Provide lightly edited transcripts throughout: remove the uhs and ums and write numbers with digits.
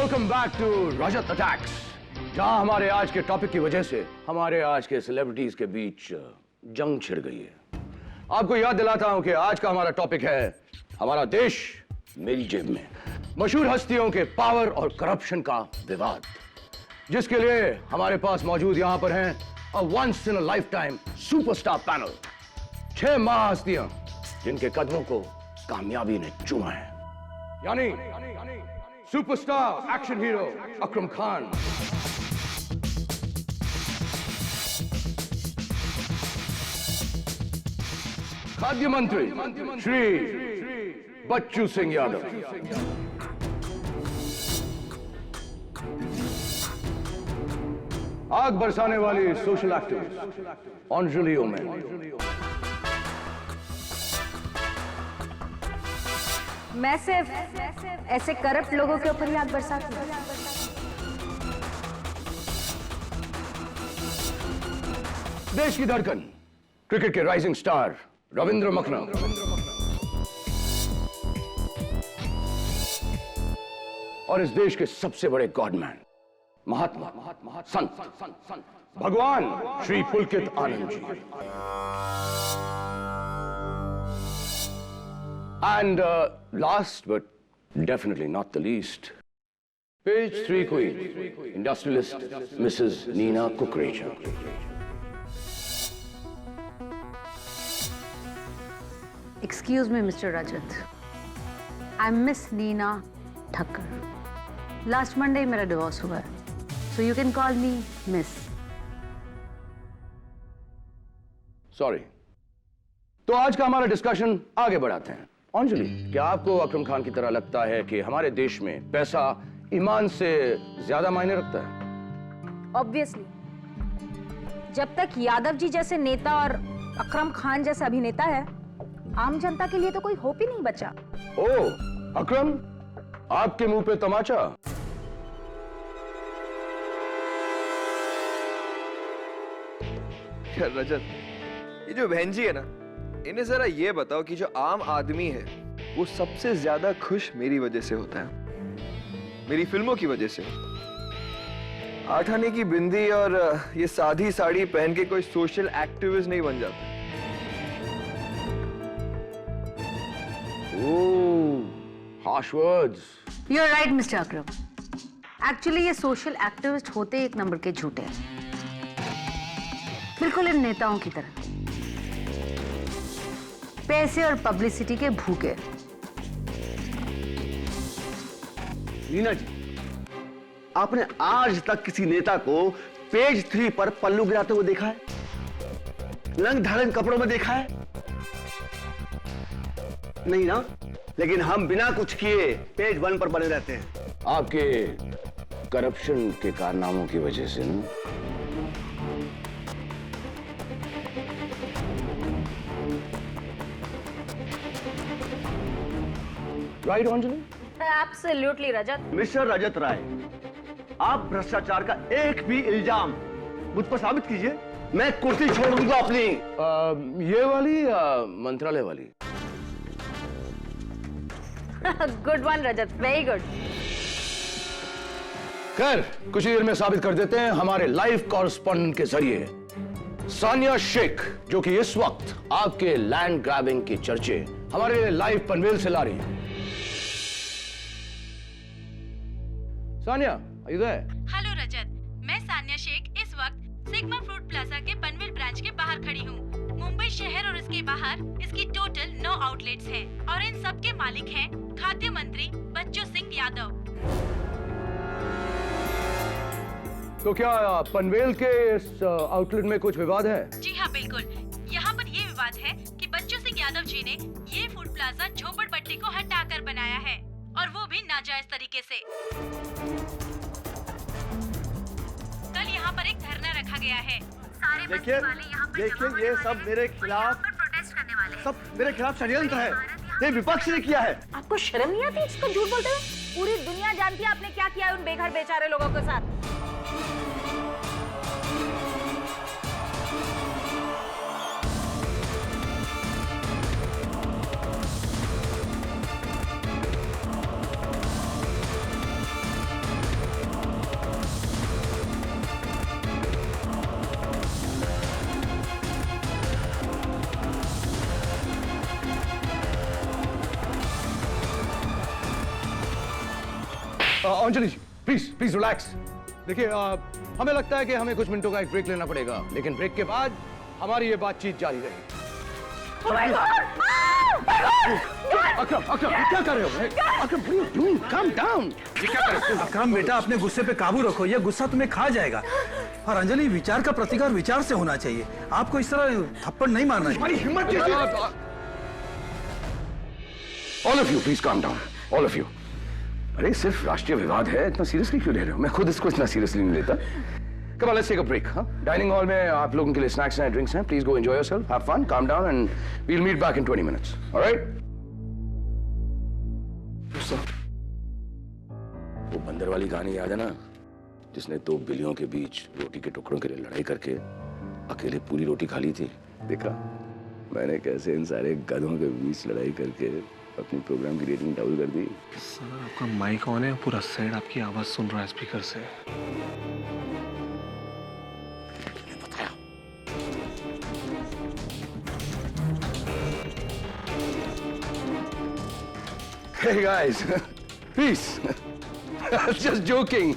Welcome back to Rajat attacks, जहां हमारे आज के टॉपिक की वजह से हमारे आज के सेलिब्रिटीज के बीच जंग छिड़ गई है। आपको याद दिलाता हूं कि आज का हमारा टॉपिक है हमारा देश मेरी जेब में, मशहूर हस्तियों के पावर और करप्शन का विवाद, जिसके लिए हमारे पास मौजूद यहां पर हैं a once in a lifetime superstar panel, 6 महाहस्तियां जिनके कदमों को कामयाबी ने चूमा है, यानी superstar action hero Akram Khan, खाद्य मंत्री श्री बच्चू सिंह यादव, आग बरसाने वाली सोशल एक्टिविस्ट अंजलि ओमेन, मैं सिर्फ ऐसे करप्ट लोगों के ऊपर ही आग बरसाती हूं। देश की धड़कन, क्रिकेट के राइजिंग स्टार रविंद्र मखना, और इस देश के सबसे बड़े गॉडमैन, महात्मा संत भगवान श्री पुलकित Anand ji, and last but definitely not the least, page 3 queen, industrialist Mrs. Nina Kukreja. Excuse me, Mr. Rajat. I'm Miss Nina Thakkar. Last Monday मेरा डिवोर्स हुआ है, so you can call me Miss. Sorry. तो आज का हमारा discussion आगे बढ़ाते हैं। अंजलि, क्या आपको अकरम खान की तरह लगता है कि हमारे देश में पैसा ईमान से ज्यादा मायने रखता है? Obviously. जब तक यादव जी जैसे नेता और अकरम खान जैसे अभिनेता है, आम जनता के लिए तो कोई होप ही नहीं बचा। ओह, अकरम, आपके मुंह पे तमाचा। रजत, ये जो बहन जी है ना, इन्हें जरा ये बताओ कि जो आम आदमी है वो सबसे ज्यादा खुश मेरी वजह से होता है, मेरी फिल्मों की वजह से। 8 आने की बिंदी और ये सादी साड़ी पहन के कोई सोशल एक्टिविस्ट नहीं बन जाता। harsh words. You're right, Mr. Akram. Actually, ये सोशल एक्टिविस्ट होते एक नंबर के झूठे हैं, बिल्कुल इन नेताओं की तरह, पैसे और पब्लिसिटी के भूखे। नीना जी, आपने आज तक किसी नेता को पेज 3 पर पल्लू गिराते हुए देखा है? रंग धारण कपड़ों में देखा है? नहीं ना? लेकिन हम बिना कुछ किए पेज 1 पर बने रहते हैं। आपके करप्शन के कारनामों की वजह से ना? राइट अंजलि? Absolutely, रजत। मिस्टर रजत राय, आप भ्रष्टाचार का एक भी इल्जाम मुझ पर साबित कीजिए, मैं कुर्सी छोड़ दूंगा अपनी। ये वाली या मंत्रालय वाली? गुड वन रजत, वेरी गुड। खैर, कुछ ही देर में साबित कर देते हैं हमारे लाइव कॉरेस्पॉन्डेंट के जरिए। सानिया शेख, जो कि इस वक्त आपके लैंड ग्रैबिंग की चर्चे हमारे लाइव पनवेल से ला रही है। Sania, are you there? Hello Rajat, मैं सानिया शेख इस वक्त सिग्मा फ्रूट प्लाजा के पनवेल ब्रांच के बाहर खड़ी हूँ। मुंबई शहर और इसके बाहर इसकी टोटल 9 आउटलेट्स हैं और इन सब के मालिक हैं खाद्य मंत्री बच्चू सिंह यादव। तो क्या पनवेल के इस आउटलेट में कुछ विवाद है? जी हाँ, बिल्कुल। यहाँ पर ये विवाद है कि बच्चू सिंह यादव जी ने ये फूड प्लाजा झोपड़पट्टी को हटाकर बनाया है, और वो भी नाजायज तरीके से। कल यहाँ पर एक धरना रखा गया है। सारे देखिए, ये सब मेरे खिलाफ प्रोटेस्ट करने वाले सब मेरे खिलाफ षड्यंत्र है। ये विपक्ष ने किया है। आपको शर्म नहीं आती इसको झूठ बोलते हुए? पूरी दुनिया जानती है आपने क्या किया है उन बेघर बेचारे लोगों के साथ। अंजलि जी प्लीज प्लीज रिलैक्स। देखिए हमें लगता है कि हमें कुछ मिनटों का एक ब्रेक लेना पड़ेगा, लेकिन ब्रेक के बाद हमारी ये बातचीत जारी रहेगी। अकरम अकरम क्या कर रहे हो? Akram what are you doing? Calm down. ये क्या कर रहे हो? अकरम बेटा, अपने गुस्से पे काबू रखो, ये गुस्सा तुम्हें खा जाएगा। और अंजलि, विचार का प्रतिकार विचार से होना चाहिए, आपको इस तरह थप्पड़ नहीं मारना चाहिए। हिम्मत कैसे? All of you please calm down, all of you. अरे सिर्फ राष्ट्रीय विवाद है, इतना सीरियसली क्यों ले रहे हो? मैं खुद इसको इतना सीरियसली नहीं लेता। Come on, let's take a break, huh? Dining hall में आप लोगों के लिए स्नैक्स हैं, ड्रिंक्स हैं। Please go enjoy yourself, have fun, calm down and we'll meet back in 20 minutes. Alright? वो बंदर वाली कहानी याद है ना, जिसने 2 बिल्लियों के बीच रोटी के टुकड़ों के लिए लड़ाई करके अकेले पूरी रोटी खा ली थी? देखा मैंने कैसे इन सारे गधों के बीच लड़ाई करके अपनी प्रोग्राम की रेटिंग डबल कर दी। सर आपका माइक ऑन है, पूरा साइड आपकी आवाज सुन रहा है स्पीकर से। Hey guys, peace. Just joking.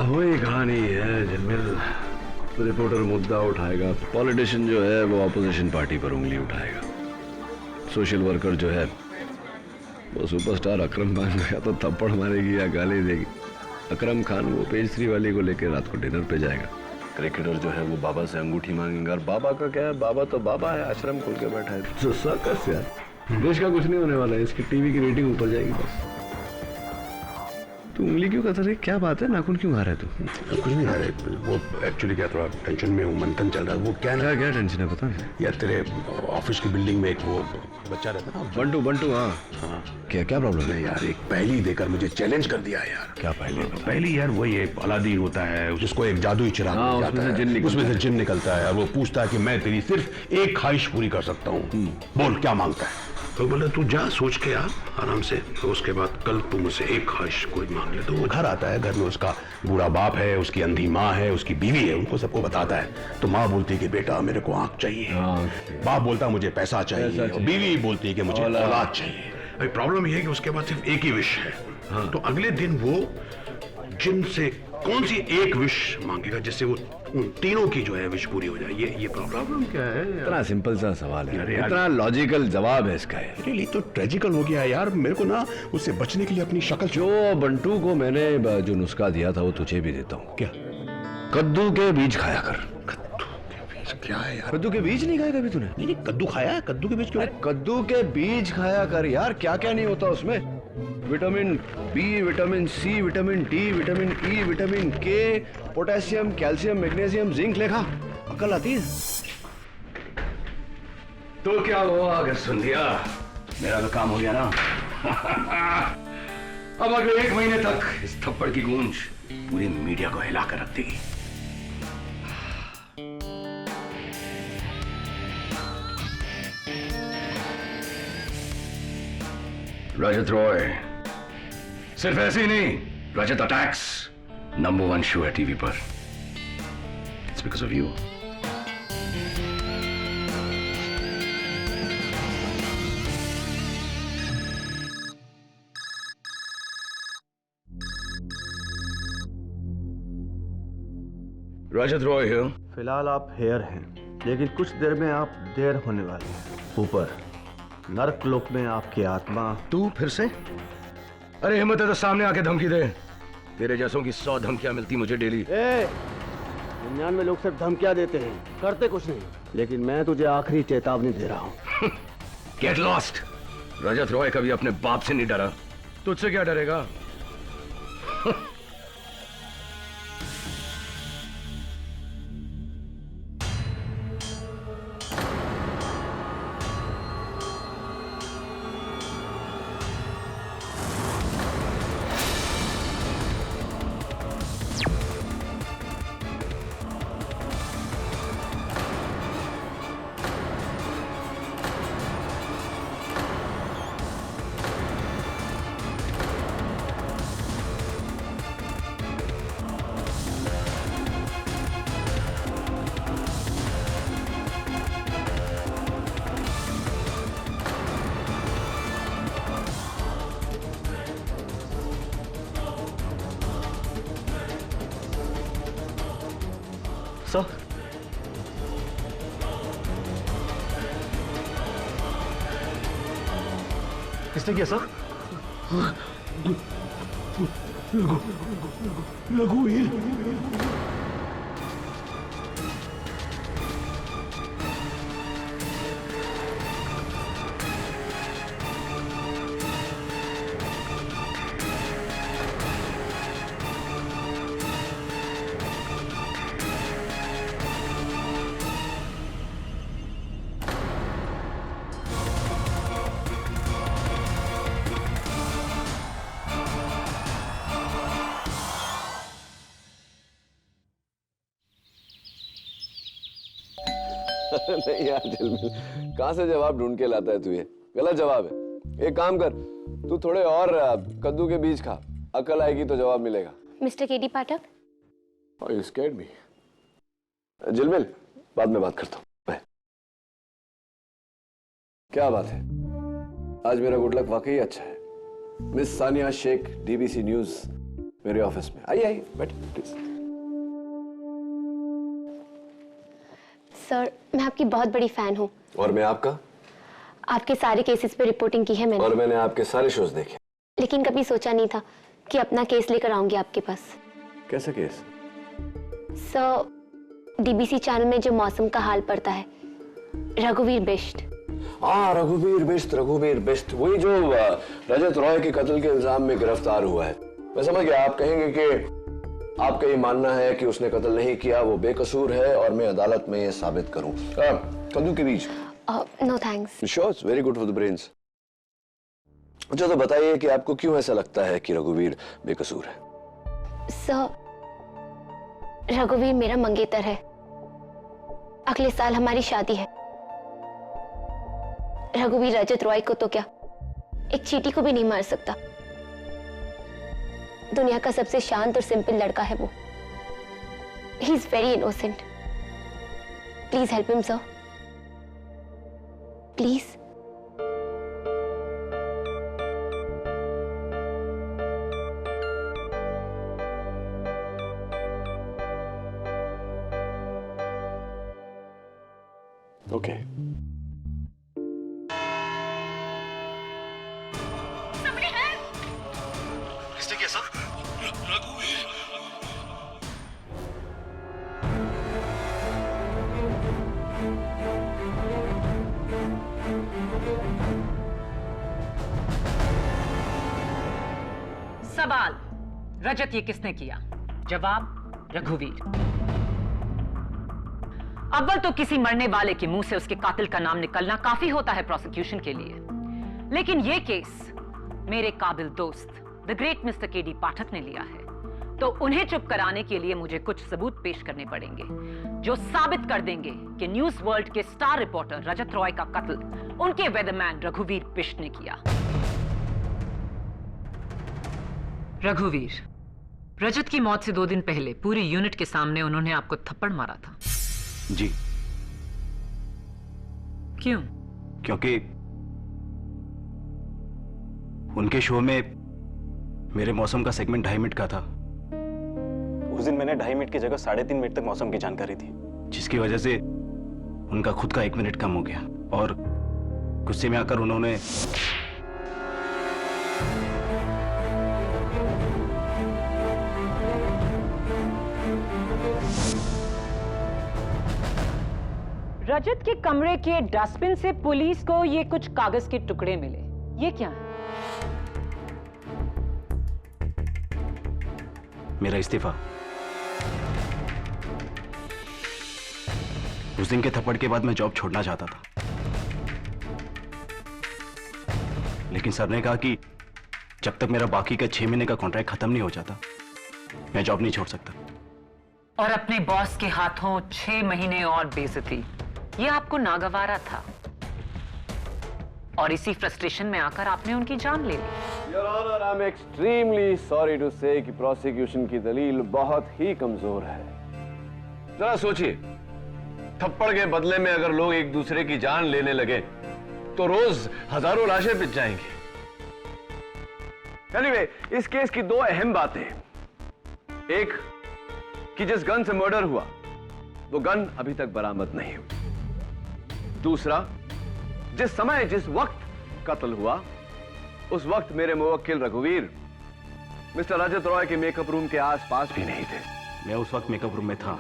वही कहानी है जिनमें रिपोर्टर मुद्दा उठाएगा, पॉलिटिशियन जो है वो ऑपोजिशन पार्टी पर उंगली उठाएगा, सोशल वर्कर जो है वो सुपरस्टार अकरम खान को या तो थप्पड़ मारेगी या गाली देगी। अकरम खान वो पेज 3 वाली को लेकर रात को डिनर पे जाएगा। क्रिकेटर जो है वो बाबा से अंगूठी मांगेगा, और बाबा का क्या है, बाबा तो बाबा है, आश्रम खोल के बैठा है। तो सर्कस यार, देश का कुछ नहीं होने वाला है, इसकी टीवी की रेटिंग ऊपर जाएगी बस। तू उंगली क्यों कर रही है? क्या बात है? नाखून क्यों आ रहा है तू? कुछ नहीं आ रहा, वो एक्चुअली क्या थोड़ा टेंशन में हूँ, मंथन चल रहा है। वो क्या ना, क्या टेंशन है बता? यार तेरे ऑफिस की बिल्डिंग में एक वो बच्चा रहता है ना, बंटू। बंटू हाँ हाँ, क्या प्रॉब्लम है यार एक पहेली देकर मुझे चैलेंज कर दिया है यार। क्या पहले? पहली यार वही एक अलादीन होता है, जिसको एक जादुई चिराग मिल जाता है, उसमें से जिन निकलता है, वो पूछता है कि मैं तेरी सिर्फ एक ख्वाहिश पूरी कर सकता हूँ, बोल क्या मांगता है? तो बोले तू जा सोच के आ आराम से, तो उसके बाद कल तू मुझसे एक ख्वाहिश कोई मांग ले। तो वो घर आता है, घर में उसका बूढ़ा बाप है, उसकी अंधी माँ है, उसकी बीवी है, उनको सबको बताता है। तो माँ बोलती है कि बेटा मेरे को आंख चाहिए, बाप बोलता है मुझे पैसा चाहिए, और बीवी बोलती है कि मुझे औलाद चाहिए। अभी प्रॉब्लम यह है कि उसके बाद सिर्फ एक ही विश है। तो अगले दिन वो जिन से कौन सी एक विश मांगेगा जिससे वो उन तीनों की जो है विश पूरी हो जाए, ये प्रॉब्लम क्या है? इतना सिंपल सा सवाल है, इतना लॉजिकल जवाब है इसका है। रियली तो ट्रेजिकल हो गया यार, मेरे को ना उससे बचने के लिए अपनी शक्ल जो बंटू को मैंने जो नुस्खा दिया था वो तुझे भी देता हूँ। क्या? कद्दू के बीज खाया कर। कद्दू के बीज क्या है यार? कद्दू के बीज नहीं खाया कभी तूने? नहीं कद्दू खाया है, कद्दू के बीज क्यों? कद्दू के बीज खाया कर यार, क्या क्या नहीं होता उसमें। Vitamin B, vitamin C, vitamin D, vitamin E, vitamin K, potassium, calcium, magnesium, zinc लेखा अकल आती है। तो क्या हुआ अगर सुन लिया? मेरा तो काम हो गया ना। अब अगले 1 महीने तक इस थप्पड़ की गूंज पूरी मीडिया को हिला कर रख देगी। रजत रॉय सिर्फ ऐसे ही नहीं, रजत अटैक्स नंबर 1 शो है टीवी पर। It's because of you. Rajat Roy है। फिलहाल आप हेयर हैं, लेकिन कुछ देर में आप देर होने वाले हैं। ऊपर नर्क लोक में आपकी आत्मा। तू फिर से? अरे हिम्मत है तो सामने आके धमकी दे। तेरे जैसों की 100 धमकियां मिलती मुझे डेली। 99 लोग सिर्फ धमकियां देते हैं, करते कुछ नहीं। लेकिन मैं तुझे आखिरी चेतावनी दे रहा हूँ। Get lost. रजत रॉय कभी अपने बाप से नहीं डरा, तुझसे क्या डरेगा? सर किसने किया सर? रघुवीर। नहीं यार झिलमिल, कहां से जवाब ढूंढ के लाता है तू? ये गलत जवाब है। एक काम कर, तू थोड़े और कद्दू के बीज खा, अकल आएगी तो जवाब मिलेगा। Mister KD Pathak, Oh, you scared me. झिलमिल, बाद में बात करता हूँ। बाय। क्या बात है, आज मेरा गुड लक वाकई अच्छा है। Miss Sania Shaikh, DBC news मेरे ऑफिस में। आइए बैठिए प्लीज। सर मैं आपकी बहुत बड़ी फैन हूँ। और मैं आपका? आपके सारे केसेस पे रिपोर्टिंग की है मैंने। और मैंने आपके सारे शोज देखे। लेकिन कभी सोचा नहीं था कि अपना केस लेकर आऊंगी आपके पास। कैसा केस? सर डीबीसी चैनल में जो मौसम का हाल पड़ता है, रघुवीर बिष्ट। रघुवीर बिष्ट, वही जो रजत रॉय के कत्ल के इल्जाम में गिरफ्तार हुआ है। मैं समझ गया, आप कहेंगे कि आपका ये मानना है कि उसने कत्ल नहीं किया, वो बेकसूर है और मैं अदालत में ये साबित करूं। कद्दू के बीज? No thanks. Sure, very good for the brains. अच्छा तो बताइए कि आपको क्यों ऐसा लगता है कि रघुवीर बेकसूर है? सर रघुवीर मेरा मंगेतर है। अगले साल हमारी शादी है। रघुवीर रजत रॉय को तो क्या, एक चींटी को भी नहीं मार सकता। दुनिया का सबसे शांत और सिंपल लड़का है वो। He is very innocent. Please help him sir, please. Okay. किसने किया सर? रघुवीर। सवाल, रजत ये किसने किया? जवाब, रघुवीर। अव्वल तो किसी मरने वाले के मुंह से उसके कातिल का नाम निकलना काफी होता है प्रोसिक्यूशन के लिए, लेकिन यह केस मेरे काबिल दोस्त द ग्रेट मिस्टर केडी पाठक ने लिया है, तो उन्हें चुप कराने के लिए मुझे कुछ सबूत पेश करने पड़ेंगे जो साबित कर देंगे कि न्यूज वर्ल्ड के स्टार रिपोर्टर रजत रॉय का कत्ल उनके वेदरमैन रघुवीर बिष्ट ने किया। रघुवीर, रजत की मौत से 2 दिन पहले पूरी यूनिट के सामने उन्होंने आपको थप्पड़ मारा था। जी। क्यों? क्योंकि उनके शो में मेरे मौसम का सेगमेंट 2.5 मिनट का था। उस दिन मैंने 2.5 मिनट की जगह 3.5 मिनट तक मौसम की जानकारी दी, जिसकी वजह से उनका खुद का 1 मिनट कम हो गया और गुस्से में आकर उन्होंने रजत के कमरे के डस्टबिन से पुलिस को ये कुछ कागज के टुकड़े मिले, ये क्या है? मेरा इस्तीफा। उस दिन के थप्पड़ के बाद मैं जॉब छोड़ना चाहता था, लेकिन सर ने कहा कि जब तक मेरा बाकी का 6 महीने का कॉन्ट्रैक्ट खत्म नहीं हो जाता, मैं जॉब नहीं छोड़ सकता। और अपने बॉस के हाथों 6 महीने और बेइज्जती, ये आपको नागवारा था और इसी फ्रस्ट्रेशन में आकर आपने उनकी जान ले ली। Your honour, I am extremely sorry to say कि प्रोसिक्यूशन की दलील बहुत ही कमजोर है। जरा सोचिए, थप्पड़ के बदले में अगर लोग एक दूसरे की जान लेने लगे तो रोज हजारों लाशें पिट जाएंगी। एनीवे, इस केस की 2 अहम बातें हैं। एक कि जिस गन से मर्डर हुआ वो गन अभी तक बरामद नहीं हुई। दूसरा, जिस समय जिस वक्त कत्ल हुआ उस वक्त मेरे मुवक्किल रघुवीर मिस्टर रजत रॉय के मेकअप रूम के आसपास भी नहीं थे। मैं उस वक्त मेकअप रूम में था।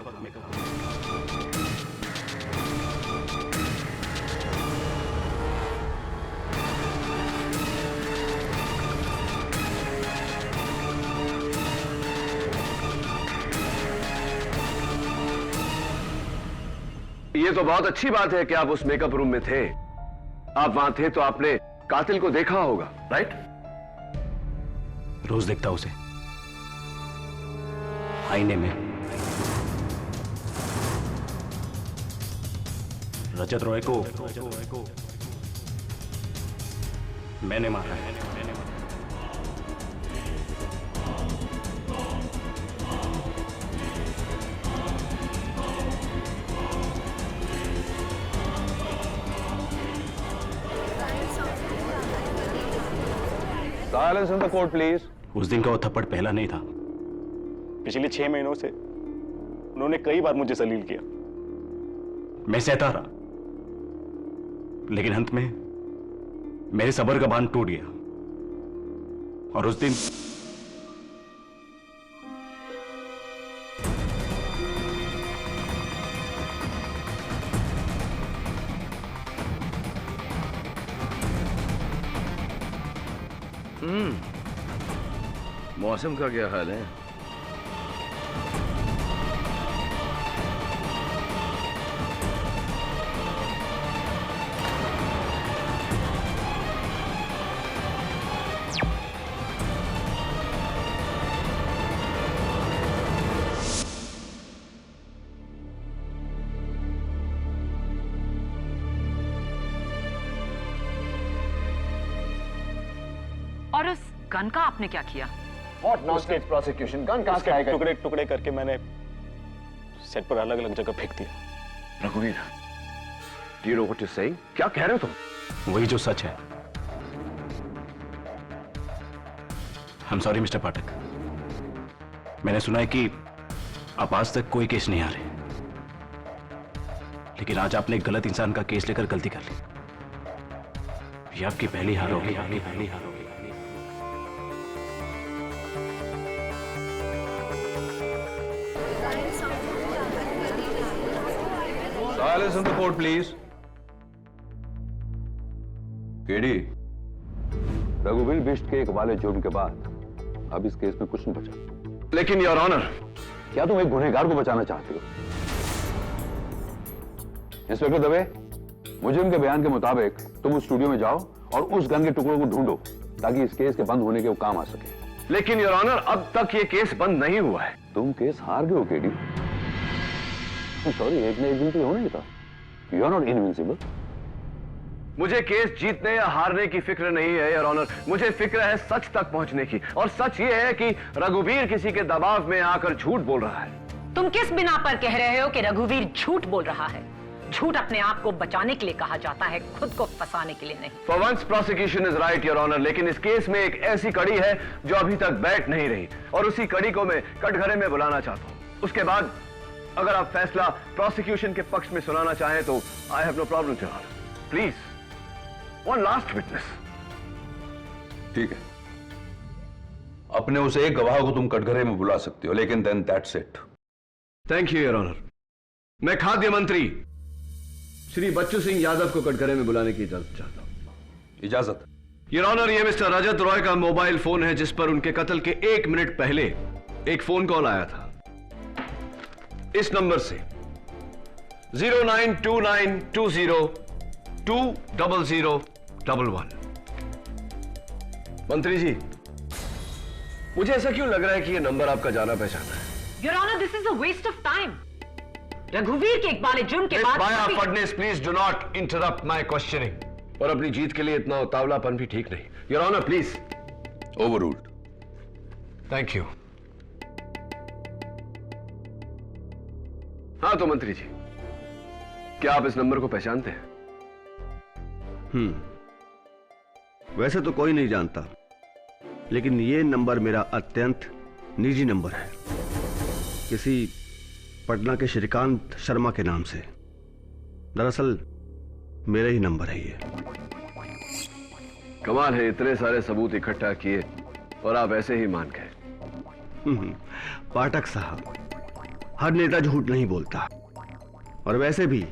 ये तो बहुत अच्छी बात है कि आप उस मेकअप रूम में थे। आप वहां थे तो आपने कातिल को देखा होगा, राइट? रोज देखता उसे आईने में। रजत रॉय को मैंने मारा है। Silence in the court please. उस दिन का वो थप्पड़ पहला नहीं था। पिछले 6 महीनों से उन्होंने कई बार मुझे जलील किया। मैं सहता रहा, लेकिन अंत में मेरे सब्र का बांध टूट गया और उस दिन मौसम का क्या हाल है? और उस गन का आपने क्या किया? What nonsense prosecution? गन कहां से आएगा? टुकड़े टुकड़े करके मैंने सेट पर अलग अलग जगह फेंक दिया। रघुवीर, do you know what you're saying? क्या कह रहे हो तुम? वही जो सच है। I'm sorry मिस्टर पाठक। मैंने सुना है कि आप आज तक कोई केस नहीं हारे, लेकिन आज आपने एक गलत इंसान का केस लेकर गलती कर ली। ये आपकी पहली हार होगी। Silence in the court, please. KD, रघुवीर बिष्ट के एक वाले जुर्म के बाद अब इस केस में कुछ नहीं बचा। लेकिन योर ऑनर, क्या तुम एक गुनहगार को बचाना चाहते हो? इंस्पेक्टर दवे, मुजरिम के बयान के मुताबिक तुम उस स्टूडियो में जाओ और उस गन के टुकड़ों को ढूंढो ताकि इस केस के बंद होने के वो काम आ सके। लेकिन योर ऑनर, अब तक ये केस बंद नहीं हुआ है। तुम केस हार गए हो केडी। सॉरी, एक न एक दिन तो होना ही था। You are not invincible. मुझे केस जीतने या हारने की फिक्र नहीं है योर ऑनर। मुझे फिक्र है सच तक पहुंचने की, और सच ये है कि रघुवीर किसी के दबाव में आकर झूठ बोल रहा है। तुम किस बिना पर कह रहे हो कि रघुवीर झूठ बोल रहा है? झूठ अपने आप को बचाने के लिए कहा जाता है, खुद को फंसाने के लिए नहीं। For once prosecution is right your honour, लेकिन इस केस में एक ऐसी कड़ी है जो अभी तक बैठ नहीं रही, और उसी कड़ी को मैं कटघरे में बुलाना चाहता हूं। उसके बाद अगर आप फैसला प्रोसिक्यूशन के पक्ष में सुनाना चाहें तो I have no problem your honour. Please, one last witness. ठीक है, अपने उस एक गवाह को तुम कटघरे में बुला सकते हो, लेकिन then that's it. Thank you your honour. मैं खाद्य मंत्री श्री बच्चू सिंह यादव को कटघरे में बुलाने की इजाजत चाहता हूं। इजाजत? योर ऑनर, ये मिस्टर रजत रॉय का मोबाइल फोन है जिस पर उनके कत्ल के 1 मिनट पहले एक फोन कॉल आया था। इस नंबर से 0929202011। मंत्री जी, मुझे ऐसा क्यों लग रहा है कि यह नंबर आपका जाना पहचाना है? Your Honor, this is a waste of time. रघुवीर के एक बाले जुर्म के बाद Maya Phadnis, please do not interrupt my questioning. और अपनी जीत के लिए इतना उतावलापन भी ठीक नहीं। Your honour, please. Overruled. Thank you. हाँ तो मंत्री जी, क्या आप इस नंबर को पहचानते हैं? वैसे तो कोई नहीं जानता, लेकिन ये नंबर मेरा अत्यंत निजी नंबर है। किसी पटना के श्रीकांत शर्मा के नाम से। दरअसल मेरे ही नंबर है ये। कमाल है, इतने सारे सबूत इकट्ठा किए और आप ऐसे ही मान गए। पाठक साहब, हर नेता झूठ नहीं बोलता। और वैसे भी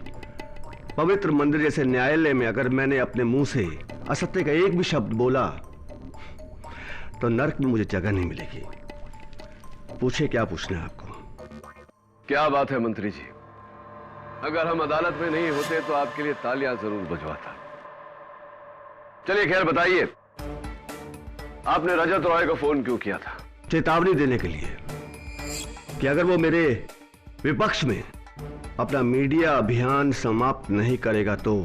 पवित्र मंदिर जैसे न्यायालय में अगर मैंने अपने मुंह से असत्य का एक भी शब्द बोला तो नरक में मुझे जगह नहीं मिलेगी। पूछे क्या पूछना है आपको? क्या बात है मंत्री जी, अगर हम अदालत में नहीं होते तो आपके लिए तालियां जरूर बजवाता। चलिए खैर बताइए, आपने रजत रॉय को फोन क्यों किया था? चेतावनी देने के लिए कि अगर वो मेरे विपक्ष में अपना मीडिया अभियान समाप्त नहीं करेगा तो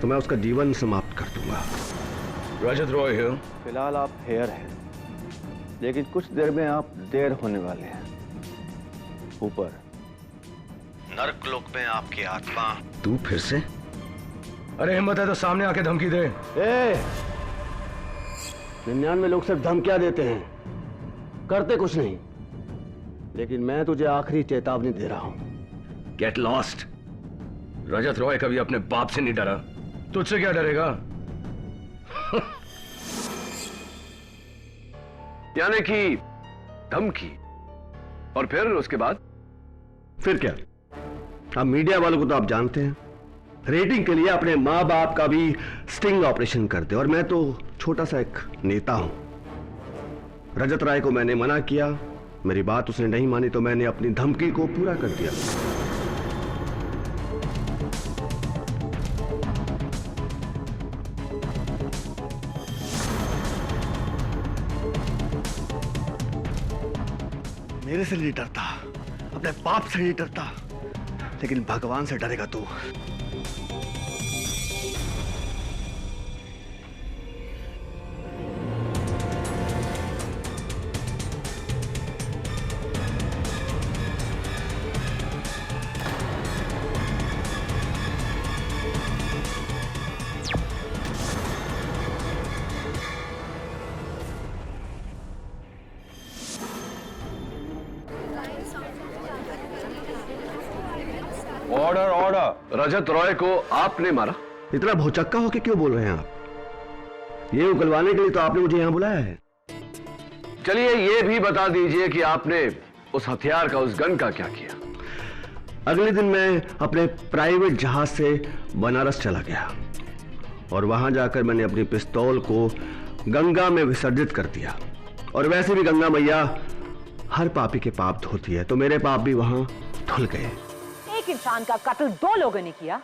मैं उसका जीवन समाप्त कर दूंगा। रजत रॉय है। फिलहाल आप हेयर हैं, लेकिन कुछ देर में आप देर होने वाले हैं। ऊपर नरकलोक में आपकी आत्मा। तू फिर से? अरे हिम्मत है तो सामने आके धमकी दे। 99 लोग सिर्फ धमकियां देते हैं, करते कुछ नहीं। लेकिन मैं तुझे आखिरी चेतावनी दे रहा हूं। Get lost. रजत रॉय कभी अपने बाप से नहीं डरा, तुझसे क्या डरेगा? यानी कि धमकी, और फिर उसके बाद? फिर क्या? अब मीडिया वालों को तो आप जानते हैं, रेटिंग के लिए अपने मां बाप का भी स्टिंग ऑपरेशन करते, और मैं तो छोटा सा एक नेता हूं। रजत राय को मैंने मना किया, मेरी बात उसने नहीं मानी तो मैंने अपनी धमकी को पूरा कर दिया। मेरे से नहीं डरता, अपने बाप से नहीं डरता, लेकिन भगवान से डरेगा तू। Order order. रजत रॉय को आपने मारा? इतना भौचक्का होके क्यों बोल रहे हैं आप? ये उगलवाने के लिए तो आपने मुझे यहां बुलाया है। चलिए ये भी बता दीजिए कि आपने उस हथियार का, उस गन का क्या किया? अगले दिन मैं अपने प्राइवेट जहाज से बनारस चला गया और वहां जाकर मैंने अपनी पिस्तौल को गंगा में विसर्जित कर दिया। और वैसे भी गंगा मैया हर पापी के पाप धोती है, तो मेरे पाप भी वहां धुल गए। एक इंसान का कत्ल 2 लोगों ने किया।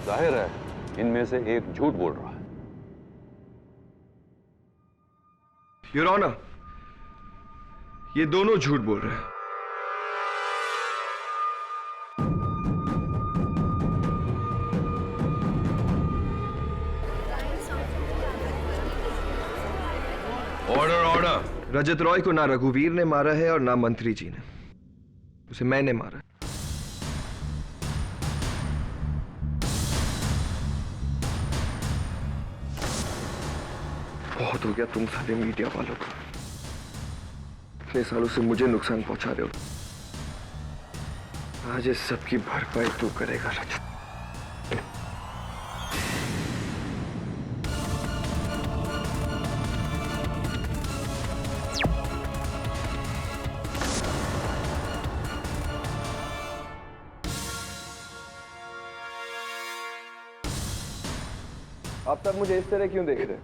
जाहिर है इनमें से एक झूठ बोल रहा है। योर ऑनर, ये दोनों झूठ बोल रहे हैं। Order order. रजत रॉय को ना रघुवीर ने मारा है और ना मंत्री जी ने, उसे मैंने मारा। बहुत हो गया तुम सारे मीडिया वालों को, इतने सालों से मुझे नुकसान पहुंचा रहे हो। आज इस सबकी भरपाई तू करेगा रजत। आप तब मुझे इस तरह क्यों देख रहे?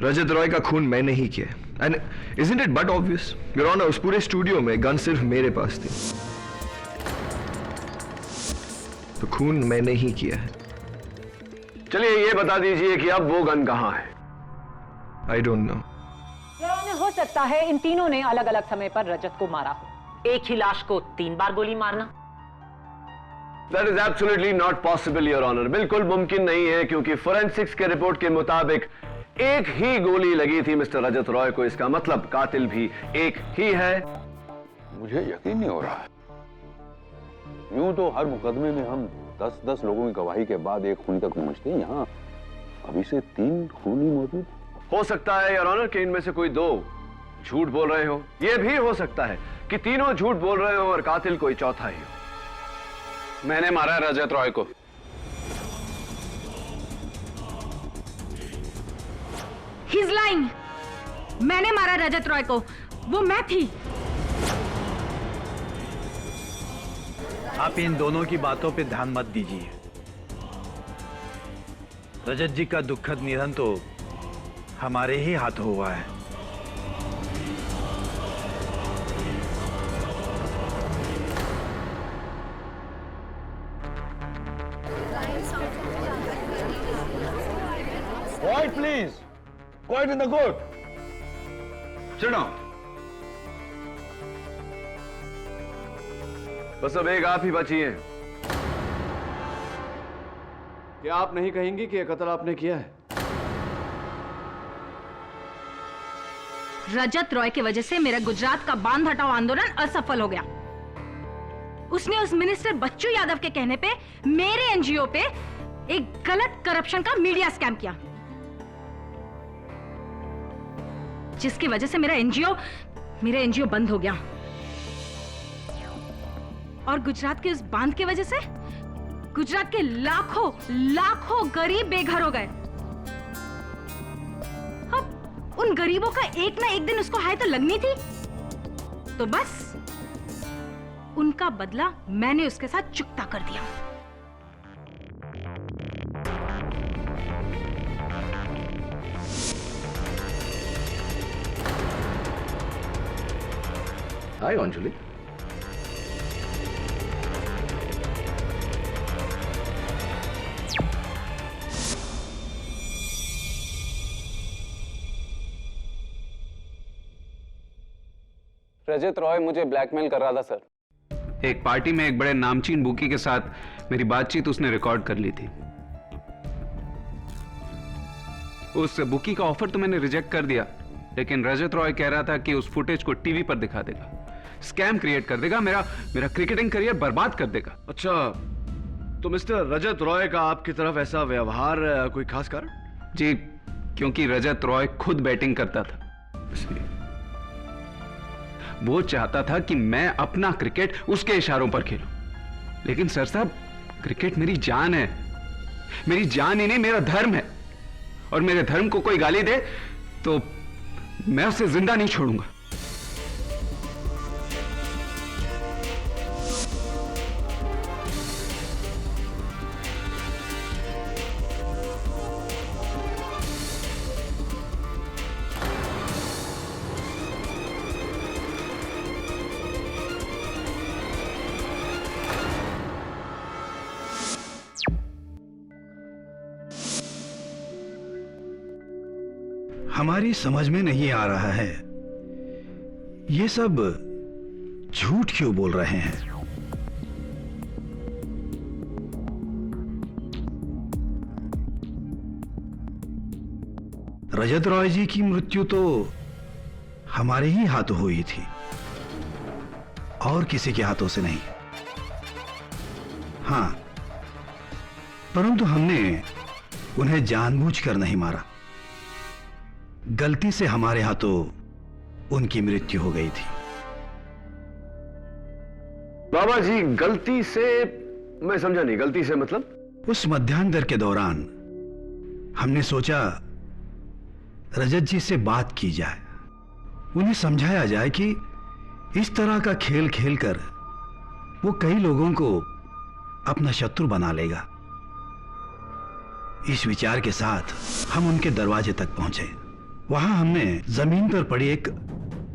रजत रॉय का खून मैंने ही किया, and isn't it but obvious? Your honour, उस पूरे स्टूडियो में गन सिर्फ मेरे पास थी, तो खून मैंने ही किया है। चलिए ये बता दीजिए कि अब वो गन कहां है? I don't know. हो सकता है इन तीनों ने अलग अलग समय पर रजत को मारा हो। एक ही लाश को 3 बार गोली मारना? That is absolutely not possible, Your Honor. बिल्कुल मुमकिन नहीं है, क्योंकि फोरेंसिक्स के रिपोर्ट के मुताबिक एक ही गोली लगी थी मिस्टर रजत रॉय को। इसका मतलब कातिल भी एक ही है। मुझे यकीन नहीं हो रहा है। यूं तो हर मुकदमे में हम 10-10 लोगों की गवाही के बाद एक खूनी तक पहुंचते हैं, यहाँ अभी से 3 खूनी मौजूद। हो सकता है योर ऑनर कि इनमें से कोई 2 झूठ बोल रहे हो। यह भी हो सकता है कि तीनों झूठ बोल रहे हो और कातिल कोई चौथा ही हो। मैंने मारा रजत रॉय को। He's lying. मैंने मारा रजत रॉय को, वो मैं थी। आप इन दोनों की बातों पे ध्यान मत दीजिए। रजत जी का दुखद निधन तो हमारे ही हाथों हुआ है। Quiet, please. Quiet in the court. Sit down. बस अब एक आप ही बची हैं। क्या आप नहीं कहेंगी कि यह कत्ल आपने किया है? रजत रॉय की वजह से मेरा गुजरात का बांध हटाओ आंदोलन असफल हो गया। उसने उस मिनिस्टर बच्चू यादव के कहने पे मेरे एनजीओ पे एक गलत करप्शन का मीडिया स्कैम किया, जिसकी वजह से मेरा एनजीओ बंद हो गया। और गुजरात के उस बांध की वजह से गुजरात के लाखों गरीब बेघर हो गए। अब उन गरीबों का एक ना एक दिन उसको हाय तो लगनी थी, तो बस उनका बदला मैंने उसके साथ चुकता कर दिया। हाय अंजलि। रजत रॉय मुझे ब्लैकमेल कर रहा था सर। एक पार्टी में एक बड़े नामचीन बुकी के साथ मेरी बातचीत उसने रिकॉर्ड कर ली थी। उस बुकी का ऑफर तो मैंने रिजेक्ट कर दिया, लेकिन रजत रॉय कह रहा था कि उस फुटेज को टीवी पर दिखा देगा, स्कैम क्रिएट कर देगा, मेरा क्रिकेटिंग करियर बर्बाद कर देगा। अच्छा, तो मिस्टर रजत रॉय का आपकी तरफ ऐसा व्यवहार कोई खास कारण? जी, क्योंकि रजत रॉय खुद बैटिंग करता था, इसलिए वो चाहता था कि मैं अपना क्रिकेट उसके इशारों पर खेलूं। लेकिन सर साहब, क्रिकेट मेरी जान है, मेरी जान ही नहीं, मेरा धर्म है। और मेरे धर्म को कोई गाली दे तो मैं उसे जिंदा नहीं छोड़ूंगा। हमारी समझ में नहीं आ रहा है ये सब झूठ क्यों बोल रहे हैं। रजत रॉय जी की मृत्यु तो हमारे ही हाथों हुई थी और किसी के हाथों से नहीं। हां, परंतु हमने उन्हें जानबूझकर नहीं मारा, गलती से हमारे हाथों उनकी मृत्यु हो गई थी। बाबा जी, गलती से मैं समझा नहीं, गलती से मतलब? उस मध्यांतर के दौरान हमने सोचा रजत जी से बात की जाए, उन्हें समझाया जाए कि इस तरह का खेल खेलकर वो कई लोगों को अपना शत्रु बना लेगा। इस विचार के साथ हम उनके दरवाजे तक पहुंचे। वहां हमने जमीन पर पड़ी एक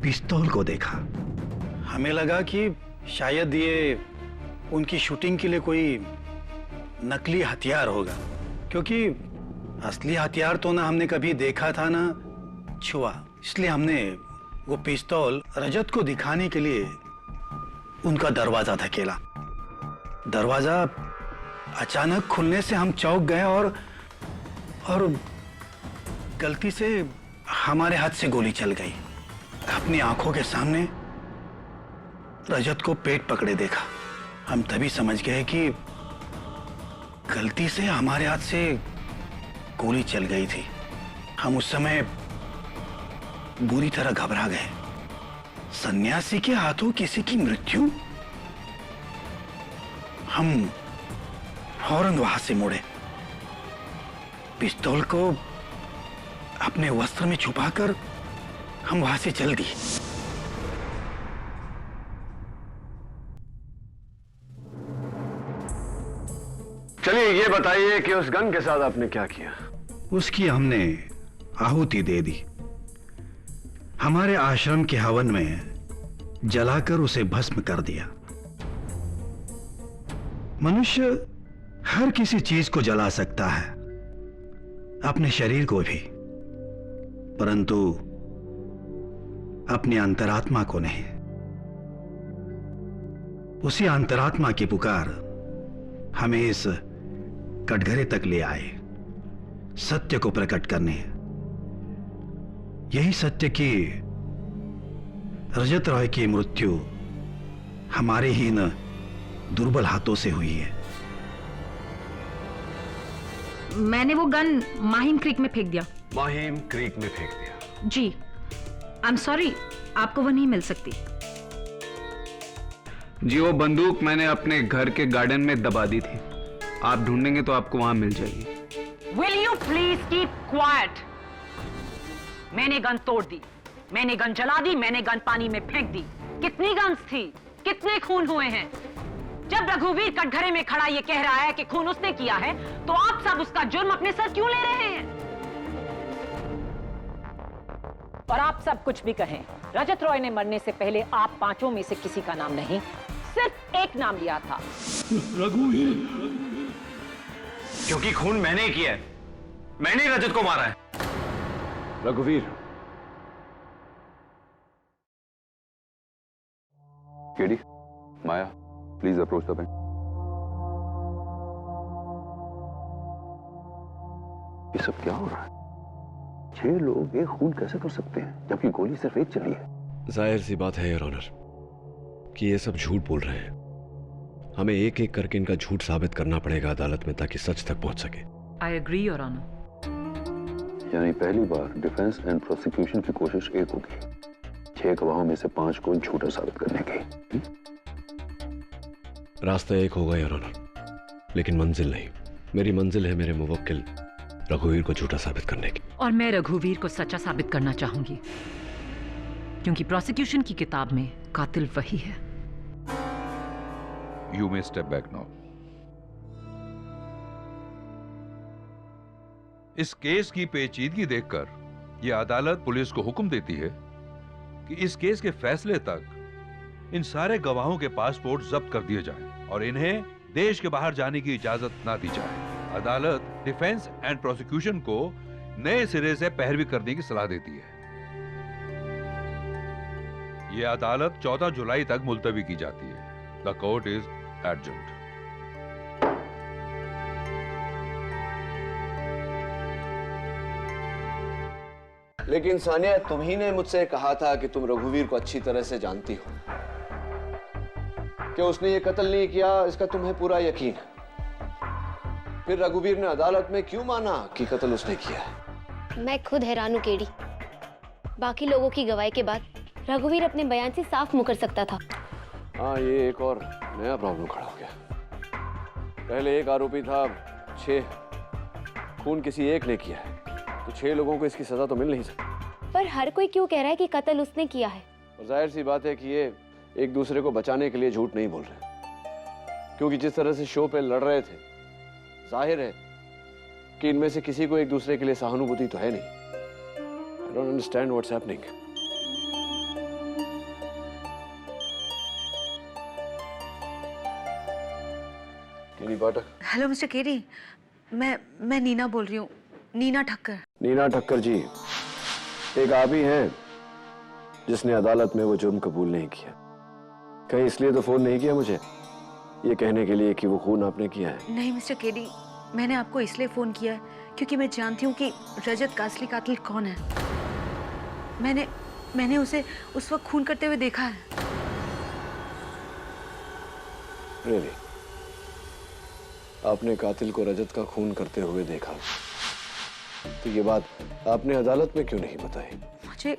पिस्तौल को देखा। हमें लगा कि शायद ये उनकी शूटिंग के लिए कोई नकली हथियार होगा, क्योंकि असली हथियार तो ना हमने कभी देखा था ना छुआ। इसलिए हमने वो पिस्तौल रजत को दिखाने के लिए उनका दरवाजा धकेला। दरवाजा अचानक खुलने से हम चौंक गए और गलती से हमारे हाथ से गोली चल गई। अपनी आंखों के सामने रजत को पेट पकड़े देखा। हम तभी समझ गए कि गलती से हमारे हाथ से गोली चल गई थी। हम उस समय बुरी तरह घबरा गए। सन्यासी के हाथों किसी की मृत्यु? हम फौरन वहां से मुड़े, पिस्तौल को अपने वस्त्र में छुपाकर हम वहां से चल दिए। चलिए ये बताइए कि उस गन के साथ आपने क्या किया? उसकी हमने आहुति दे दी, हमारे आश्रम के हवन में जलाकर उसे भस्म कर दिया। मनुष्य हर किसी चीज को जला सकता है, अपने शरीर को भी, परंतु अपनी अंतरात्मा को नहीं। उसी अंतरात्मा की पुकार हमें इस कटघरे तक ले आए, सत्य को प्रकट करने। यही सत्य की रजत रॉय की मृत्यु हमारे ही इन दुर्बल हाथों से हुई है। मैंने वो गन माहिम क्रीक में फेंक दिया। माहिम क्रीक में फेंक दिया? जी, आई एम सॉरी, आपको वो नहीं मिल सकती। जी, वो बंदूक मैंने अपने घर के गार्डन में दबा दी थी, आप ढूंढेंगे तो आपको वहां मिल जाएगी। Will you please keep quiet? मैंने गन तोड़ दी, मैंने गन जला दी, मैंने गन पानी में फेंक दी। कितनी गन्स थी, कितने खून हुए हैं? जब रघुवीर कटघरे में खड़ा ये कह रहा है कि खून उसने किया है, तो आप सब उसका जुर्म अपने सर क्यों ले रहे हैं? और आप सब कुछ भी कहें, रजत रॉय ने मरने से पहले आप पांचों में से किसी का नाम नहीं, सिर्फ एक नाम लिया था, रघुवीर। क्योंकि खून मैंने ही किया है, मैंने ही रजत को मारा है। रघुवीर, KD, Maya, please approach the bench. ये सब क्या हो रहा है? 6 लोग एक खून कैसे कर सकते हैं जबकि गोली सिर्फ एक चली है? जाहिर सी बात है योर ऑनर कि ये सब झूठ बोल रहे हैं। हमें एक एक करके इनका झूठ साबित करना पड़ेगा अदालत में ताकि सच तक पहुंच सके। I agree your honour. यानी पहली बार डिफेंस एंड प्रोसिक्यूशन की कोशिश एक होगी, 6 गवाहों में से 5 को झूठा साबित करने की। रास्ता एक होगा योर ऑनर, लेकिन मंजिल नहीं। मेरी मंजिल है मेरे मुवक्किल रघुवीर को झूठा साबित करने की। और मैं रघुवीर को सच्चा साबित करना चाहूंगी, क्योंकि प्रोसिक्यूशन की किताब में कातिल वही है। You may step back now. इस केस की पेचीदगी देखकर यह अदालत पुलिस को हुक्म देती है कि इस केस के फैसले तक इन सारे गवाहों के पासपोर्ट जब्त कर दिए जाएं और इन्हें देश के बाहर जाने की इजाजत ना दी जाए। अदालत डिफेंस एंड प्रोसिक्यूशन को नए सिरे से पैरवी करने की सलाह देती है। यह अदालत 14 जुलाई तक मुलतवी की जाती है। The court is adjourned. लेकिन सानिया, तुम ही ने मुझसे कहा था कि तुम रघुवीर को अच्छी तरह से जानती हो, कि उसने ये कत्ल नहीं किया, इसका तुम्हें पूरा यकीन है। फिर रघुवीर ने अदालत में क्यों माना कि कत्ल उसने किया है? मैं खुद हैरान हूं केडी। बाकी लोगों की गवाही के बाद रघुवीर अपने बयान से साफ मुकर सकता था। हाँ, ये एक और नया प्रॉब्लम खड़ा हो गया। पहले एक आरोपी था, 6 खून किसी एक ने किया है, तो 6 लोगों को इसकी सजा तो मिल नहीं सकती। पर हर कोई क्यों कह रहा है कि कत्ल उसने किया है? और जाहिर सी बात है कि ये एक दूसरे को बचाने के लिए झूठ नहीं बोल रहे, क्योंकि जिस तरह से शो पे लड़ रहे थे, जाहिर है कि इनमें से किसी को एक दूसरे के लिए सहानुभूति तो है नहीं। I don't understand what's happening. KD Pathak. Hello mister KD, मैं नीना बोल रही हूँ, नीना ठक्कर। नीना ठक्कर जी, एक आप ही हैं जिसने अदालत में वो जुर्म कबूल नहीं किया। कहीं इसलिए तो फोन नहीं किया मुझे ये कहने के लिए कि वो खून आपने किया है? नहीं मिस्टर केडी, मैंने आपको इसलिए फोन किया है क्योंकि मैं जानती हूँ कि रजत का असली कातिल कौन है। मैंने उसे उस वक्त खून करते हुए देखा है। Really? आपने कातिल को रजत का खून करते हुए देखा, तो ये बात आपने अदालत में क्यों नहीं बताई?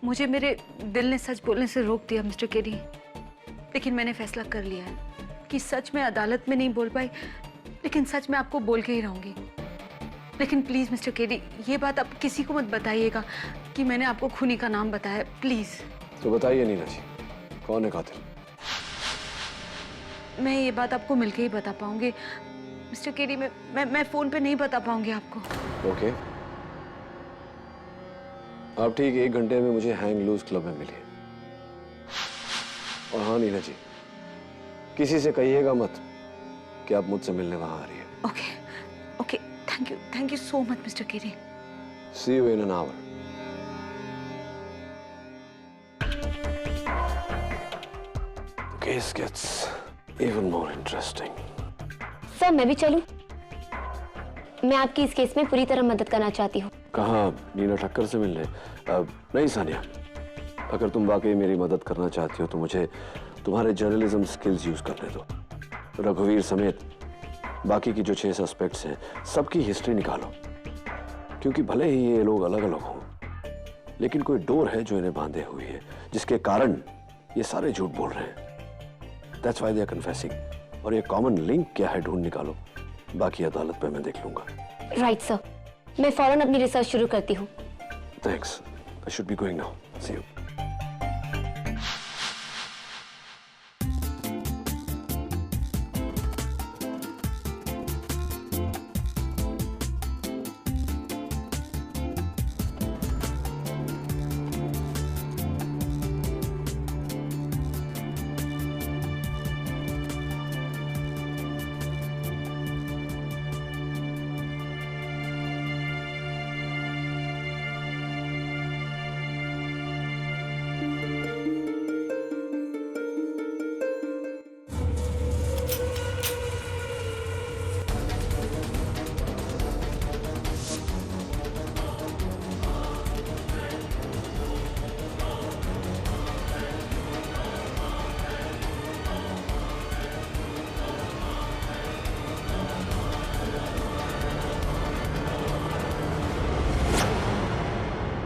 मुझे मेरे दिल ने सच बोलने से रोक दिया मिस्टर केडी, लेकिन मैंने फैसला कर लिया है कि सच मैं अदालत में नहीं बोल पाई, लेकिन सच मैं आपको बोल के ही रहूंगी। लेकिन प्लीज मिस्टर केडी, ये बात आप किसी को मत बताइएगा कि मैंने आपको खूनी का नाम बताया, प्लीज। तो बताइए नीना जी, कौन है कातिल? मैं ये बात आपको मिलके ही बता पाऊंगी मिस्टर केडी। मैं फोन पे नहीं बता पाऊंगी आपको। ओके, आप ठीक 1 घंटे में मुझे हैंग लूज क्लब में मिलिए। और हाँ नीना जी, किसी से कहिएगा मत कि आप मुझसे मिलने वहां आ रही है। Okay okay, thank you so much mister KD. See you in an hour. The case gets even more interesting. Sir मैं भी चलूं? मैं आपकी इस केस में पूरी तरह मदद करना चाहती हूँ। कहाँ? नीना ठक्कर से मिलने? नहीं सानिया, अगर तुम वाकई मेरी मदद करना चाहती हो तो मुझे तुम्हारे जर्नलिज्म स्किल्स यूज करने दो। रघुवीर समेत बाकी की जो 6 सस्पेक्ट्स हैं, सबकी हिस्ट्री निकालो, क्योंकि भले ही ये लोग अलग अलग हों, लेकिन कोई डोर है जो इन्हें बांधे हुई है, जिसके कारण ये सारे झूठ बोल रहे हैं। That's why they are confessing. और ये कॉमन लिंक क्या है ढूंढ निकालो, बाकी अदालत पे मैं देख लूंगा। राइट सर, मैं फौरन अपनी रिसर्च शुरू करती हूँ। Thanks. I should be going now. See you.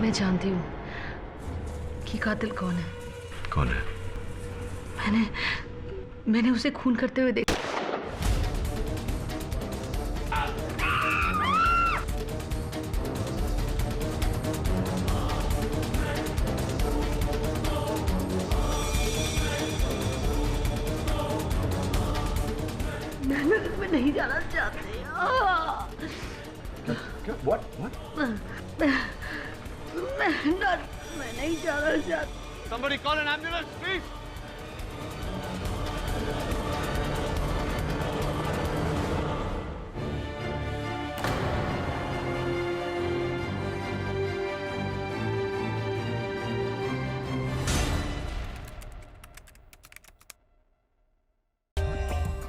मैं जानती हूँ कि कातिल कौन है। कौन है? मैंने उसे खून करते हुए देखा। मैं नहीं जाना चाहती। मैं नहीं जाना चाहती। Somebody call an ambulance, please.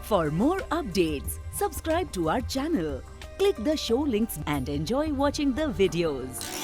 For more updates, subscribe to our channel, click the show links and enjoy watching the videos.